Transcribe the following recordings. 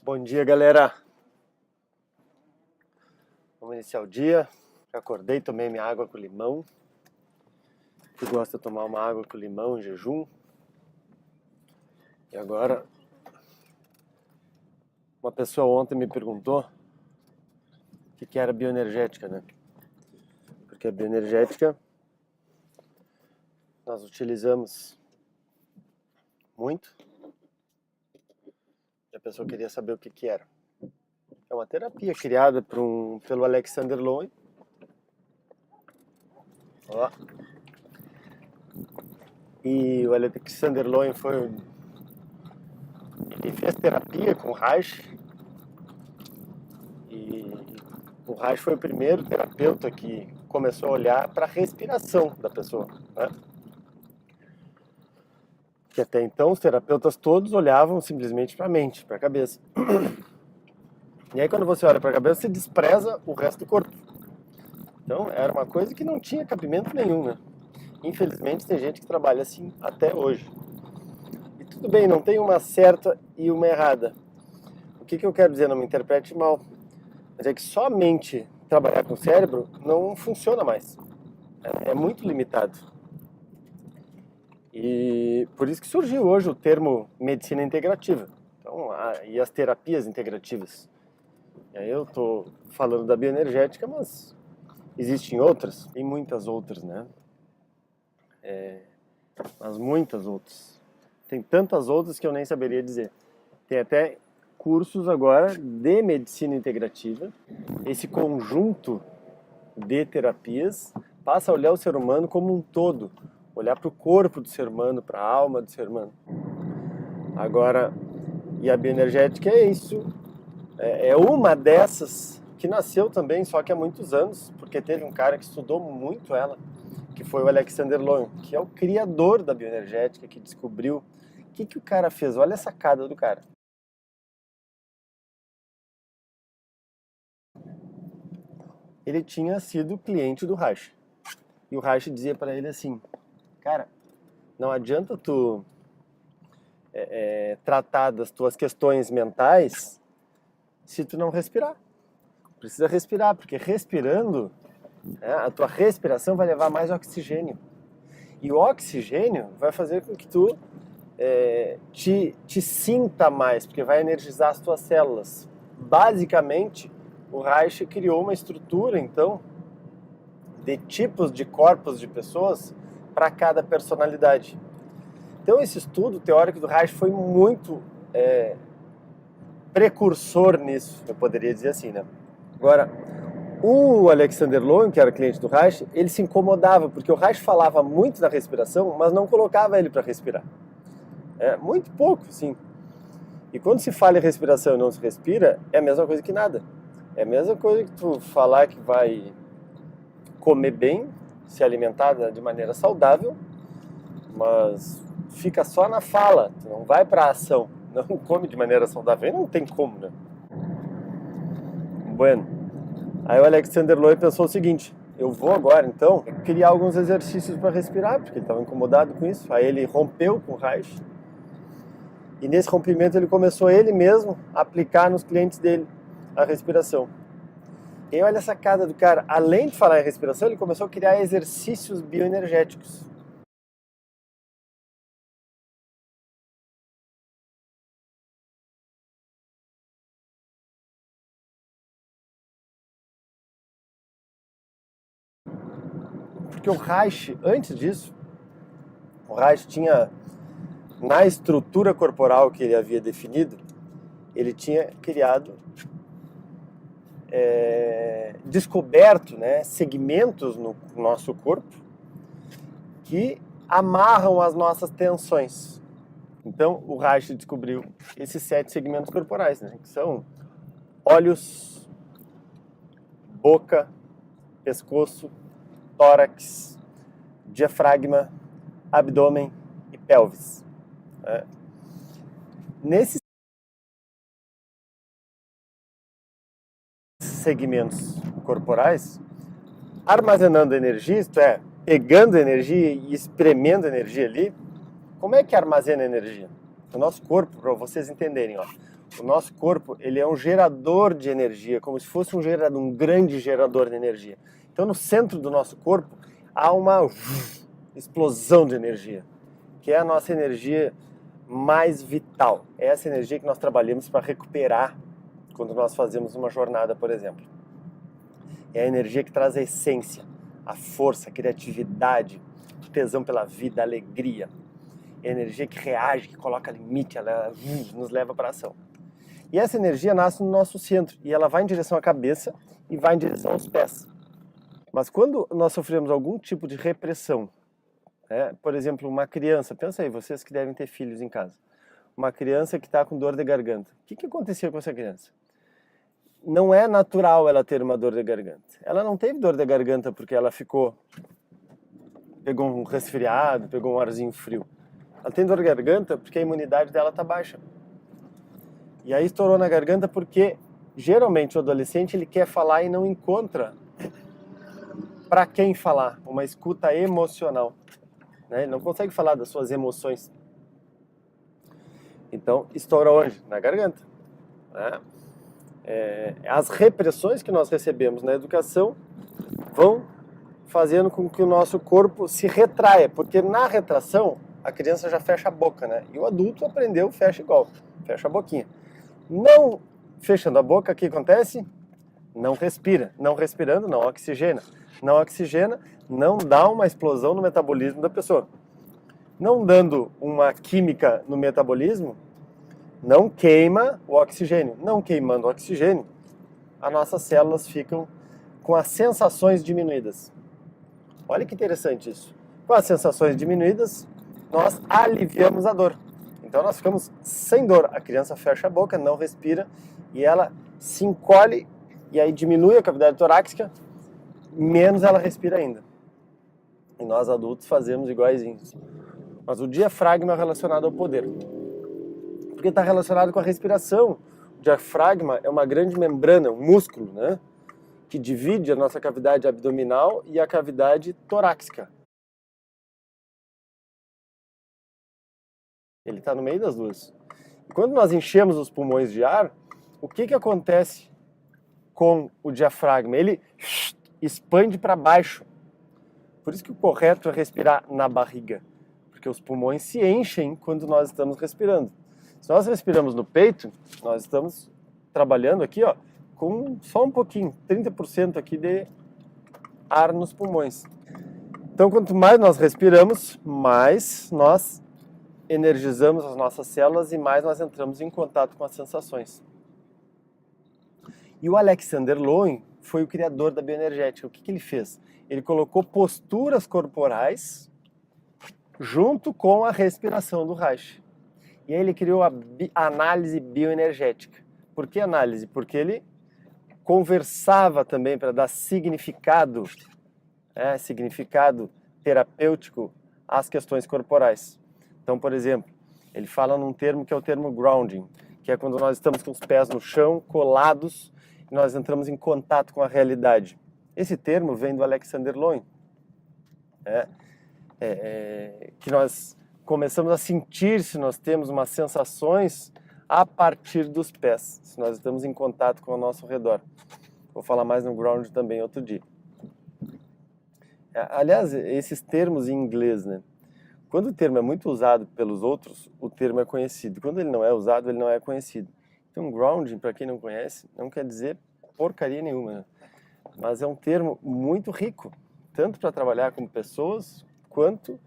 Bom dia, galera. Vamos iniciar o dia. Já acordei, tomei minha água com limão. Tu gosta de tomar uma água com limão em jejum? E agora, uma pessoa ontem me perguntou o que era bioenergética, né? Porque a bioenergética nós utilizamos muito. E a pessoa queria saber o que era. É uma terapia criada pelo Alexander Lowen. Ó. E o Alexander Lowen ele fez terapia com o Reich. E o Reich foi o primeiro terapeuta que começou a olhar para a respiração da pessoa, né? Que até então os terapeutas todos olhavam simplesmente para a mente, para a cabeça. E aí quando você olha para a cabeça, você despreza o resto do corpo. Então era uma coisa que não tinha cabimento nenhum, né? Infelizmente tem gente que trabalha assim até hoje. E tudo bem, não tem uma certa e uma errada. O que eu quero dizer? Não me interprete mal. Mas é que somente trabalhar com o cérebro não funciona mais. É muito limitado. E por isso que surgiu hoje o termo medicina integrativa. Então, e as terapias integrativas. E aí eu estou falando da bioenergética, mas existem outras, tem muitas outras, né? Mas muitas outras. Tem tantas outras que eu nem saberia dizer. Tem até cursos agora de medicina integrativa. Esse conjunto de terapias passa a olhar o ser humano como um todo. Olhar para o corpo do ser humano, para a alma do ser humano. Agora, e a bioenergética é isso. É uma dessas que nasceu também, só que há muitos anos, porque teve um cara que estudou muito ela, que foi o Alexander Lowen, que é o criador da bioenergética, que descobriu. O que o cara fez? Olha a sacada do cara. Ele tinha sido cliente do Reich. E o Reich dizia para ele assim, cara, não adianta tu tratar das tuas questões mentais se tu não respirar. Precisa respirar, porque respirando, a tua respiração vai levar mais oxigênio. E o oxigênio vai fazer com que tu te sinta mais, porque vai energizar as tuas células. Basicamente, o Reich criou uma estrutura, então, de tipos de corpos de pessoas para cada personalidade. Então, esse estudo teórico do Reich foi muito precursor nisso, eu poderia dizer assim, né? Agora, o Alexander Lowen, que era cliente do Reich, ele se incomodava, porque o Reich falava muito da respiração, mas não colocava ele para respirar. Muito pouco, sim. E quando se fala em respiração e não se respira, é a mesma coisa que nada. É a mesma coisa que tu falar que vai comer bem, se alimentar de maneira saudável, mas fica só na fala, tu não vai para a ação, não come de maneira saudável, não tem como, né? Bueno, aí o Alexander Lowen pensou o seguinte, eu vou agora, então, criar alguns exercícios para respirar, porque ele estava incomodado com isso. Aí ele rompeu com o Reich, e nesse rompimento ele começou ele mesmo a aplicar nos clientes dele a respiração. E olha a sacada do cara, além de falar em respiração, ele começou a criar exercícios bioenergéticos. Porque o Reich, antes disso, o Reich tinha, na estrutura corporal que ele havia definido, ele tinha criado, descoberto, né, segmentos no nosso corpo que amarram as nossas tensões. Então, o Reich descobriu esses 7 segmentos corporais, né, que são olhos, boca, pescoço, tórax, diafragma, abdômen e pelvis. Nesses segmentos corporais, armazenando energia, isto é, pegando energia e espremendo energia ali. Como é que armazena energia? O nosso corpo, para vocês entenderem, ó, O nosso corpo, ele é um gerador de energia, como se fosse um grande gerador de energia. Então, no centro do nosso corpo, há uma explosão de energia, que é a nossa energia mais vital. É essa energia que nós trabalhamos para recuperar quando nós fazemos uma jornada, por exemplo. É a energia que traz a essência, a força, a criatividade, o tesão pela vida, a alegria. É a energia que reage, que coloca limite, ela nos leva para a ação. E essa energia nasce no nosso centro, e ela vai em direção à cabeça e vai em direção aos pés. Mas quando nós sofremos algum tipo de repressão, por exemplo, uma criança, pensa aí, vocês que devem ter filhos em casa, uma criança que está com dor de garganta, o que aconteceu com essa criança? Não é natural ela ter uma dor de garganta. Ela não teve dor de garganta porque ela pegou um resfriado, pegou um arzinho frio. Ela tem dor de garganta porque a imunidade dela está baixa. E aí estourou na garganta porque, geralmente, o adolescente ele quer falar e não encontra para quem falar, uma escuta emocional. Ele não consegue falar das suas emoções. Então, estoura onde? Na garganta. As repressões que nós recebemos na educação vão fazendo com que o nosso corpo se retraia, porque na retração a criança já fecha a boca, né? E o adulto aprendeu, fecha igual, fecha a boquinha. Não fechando a boca, o que acontece? Não respira. Não respirando, não oxigena. Não oxigena, não dá uma explosão no metabolismo da pessoa. Não dando uma química no metabolismo, não queima o oxigênio. Não queimando o oxigênio, as nossas células ficam com as sensações diminuídas. Olha que interessante isso. Com as sensações diminuídas, nós aliviamos a dor. Então nós ficamos sem dor. A criança fecha a boca, não respira e ela se encolhe e aí diminui a cavidade torácica, menos ela respira ainda. E nós adultos fazemos iguaizinhos. Mas o diafragma é relacionado ao poder. Porque está relacionado com a respiração. O diafragma é uma grande membrana, um músculo, né? Que divide a nossa cavidade abdominal e a cavidade torácica. Ele está no meio das duas. E quando nós enchemos os pulmões de ar, o que acontece com o diafragma? Ele expande para baixo. Por isso que o correto é respirar na barriga. Porque os pulmões se enchem quando nós estamos respirando. Se nós respiramos no peito, nós estamos trabalhando aqui, ó, com só um pouquinho, 30% aqui de ar nos pulmões. Então, quanto mais nós respiramos, mais nós energizamos as nossas células e mais nós entramos em contato com as sensações. E o Alexander Lowen foi o criador da bioenergética. O que ele fez? Ele colocou posturas corporais junto com a respiração do Reich. E aí ele criou a análise bioenergética. Por que análise? Porque ele conversava também para dar significado, significado terapêutico às questões corporais. Então, por exemplo, ele fala num termo que é o termo grounding, que é quando nós estamos com os pés no chão, colados, e nós entramos em contato com a realidade. Esse termo vem do Alexander Lowen, que nós começamos a sentir se nós temos umas sensações a partir dos pés, se nós estamos em contato com o nosso redor. Vou falar mais no ground também outro dia. Aliás, esses termos em inglês, né? Quando o termo é muito usado pelos outros, o termo é conhecido. Quando ele não é usado, ele não é conhecido. Então, grounding, para quem não conhece, não quer dizer porcaria nenhuma, né? Mas é um termo muito rico, tanto para trabalhar com pessoas, quanto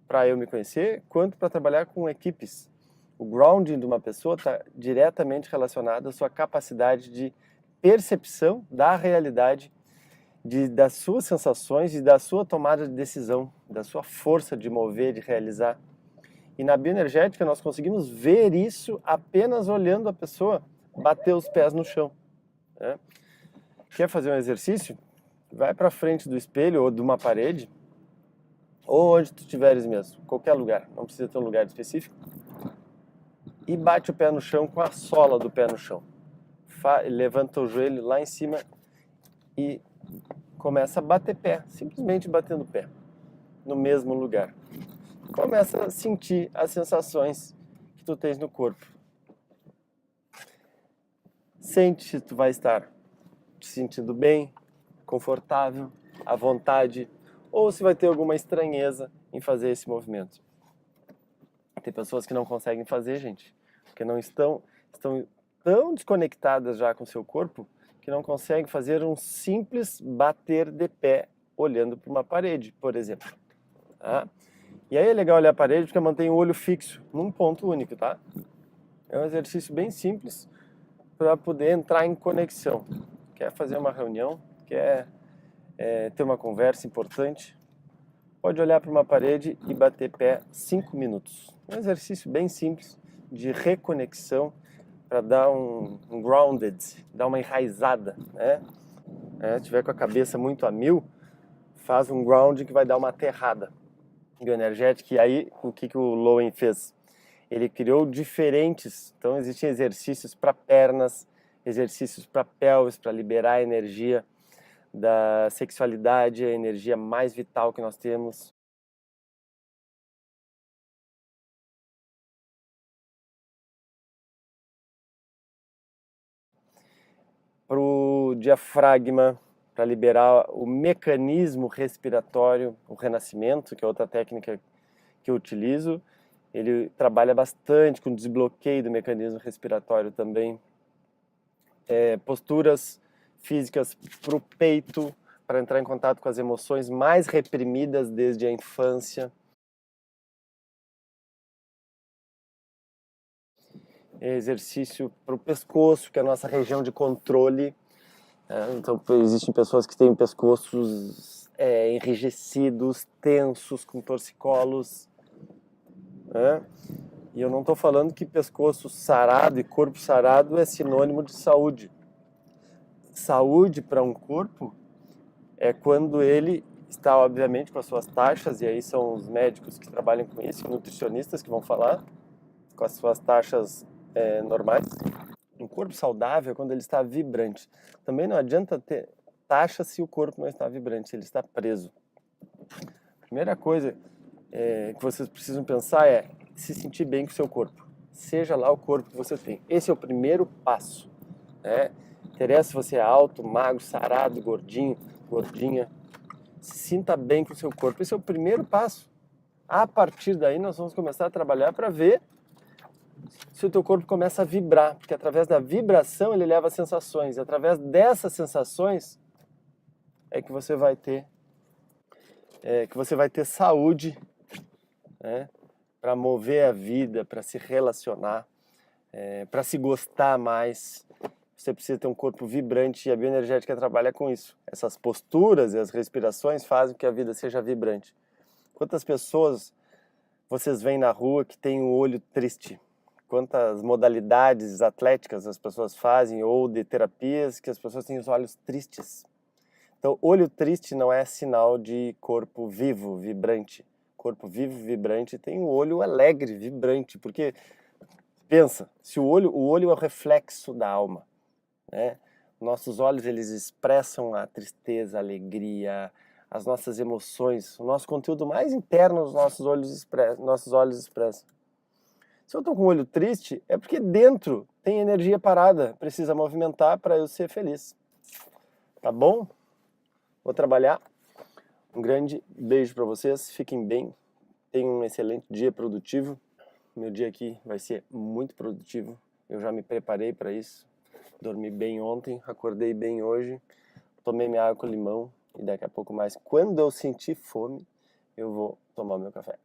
para eu me conhecer, quanto para trabalhar com equipes. O grounding de uma pessoa está diretamente relacionado à sua capacidade de percepção da realidade, das suas sensações e da sua tomada de decisão, da sua força de mover, de realizar. E na bioenergética nós conseguimos ver isso apenas olhando a pessoa bater os pés no chão. Quer fazer um exercício? Vai para frente do espelho ou de uma parede, ou onde tu estiveres mesmo, qualquer lugar, não precisa ter um lugar específico, e bate o pé no chão com a sola do pé no chão. Levanta o joelho lá em cima e começa a bater pé, simplesmente batendo pé, no mesmo lugar. Começa a sentir as sensações que tu tens no corpo. Sente se tu vai estar te sentindo bem, confortável, à vontade, ou se vai ter alguma estranheza em fazer esse movimento. Tem pessoas que não conseguem fazer, gente, porque não estão tão desconectadas já com o seu corpo que não conseguem fazer um simples bater de pé olhando para uma parede, por exemplo. Tá? E aí é legal olhar a parede porque mantém o olho fixo num ponto único, tá? É um exercício bem simples para poder entrar em conexão. Quer fazer uma reunião, quer ter uma conversa importante, pode olhar para uma parede e bater pé 5 minutos. É um exercício bem simples de reconexão para dar um grounded, dar uma enraizada, né? Se tiver com a cabeça muito a mil, faz um ground que vai dar uma aterrada bioenergética. E aí, o que o Lowen fez? Ele criou diferentes, então existem exercícios para pernas, exercícios para pelvis, para liberar a energia da sexualidade, a energia mais vital que nós temos. Para o diafragma, para liberar o mecanismo respiratório, o renascimento, que é outra técnica que eu utilizo. Ele trabalha bastante com desbloqueio do mecanismo respiratório também. Posturas físicas para o peito, para entrar em contato com as emoções mais reprimidas desde a infância. Exercício para o pescoço, que é a nossa região de controle. Então, existem pessoas que têm pescoços enrijecidos, tensos, com torcicolos. E eu não estou falando que pescoço sarado e corpo sarado é sinônimo de saúde. Saúde para um corpo é quando ele está, obviamente, com as suas taxas, e aí são os médicos que trabalham com isso, nutricionistas que vão falar, com as suas taxas normais. Um corpo saudável é quando ele está vibrante. Também não adianta ter taxa se o corpo não está vibrante, se ele está preso. A primeira coisa que vocês precisam pensar é se sentir bem com o seu corpo. Seja lá o corpo que você tem. Esse é o primeiro passo. Interessa se você é alto, magro, sarado, gordinho, gordinha. Se sinta bem com o seu corpo. Esse é o primeiro passo. A partir daí nós vamos começar a trabalhar para ver se o teu corpo começa a vibrar, porque através da vibração ele leva sensações, e através dessas sensações é que você vai ter saúde, né, para mover a vida, para se relacionar, para se gostar mais. Você precisa ter um corpo vibrante e a bioenergética trabalha com isso. Essas posturas e as respirações fazem com que a vida seja vibrante. Quantas pessoas vocês veem na rua que têm o olho triste? Quantas modalidades atléticas as pessoas fazem ou de terapias que as pessoas têm os olhos tristes? Então, olho triste não é sinal de corpo vivo, vibrante. Corpo vivo, vibrante tem um olho alegre, vibrante, porque pensa, se o olho é o reflexo da alma, né? Nossos olhos eles expressam a tristeza, a alegria, as nossas emoções, o nosso conteúdo mais interno os nossos olhos expressam. Se eu estou com o olho triste, é porque dentro tem energia parada, precisa movimentar para eu ser feliz. Tá bom? Vou trabalhar. Um grande beijo para vocês, fiquem bem, tenham um excelente dia produtivo. Meu dia aqui vai ser muito produtivo, eu já me preparei para isso. Dormi bem ontem, acordei bem hoje, tomei minha água com limão e daqui a pouco mais, quando eu sentir fome, eu vou tomar meu café.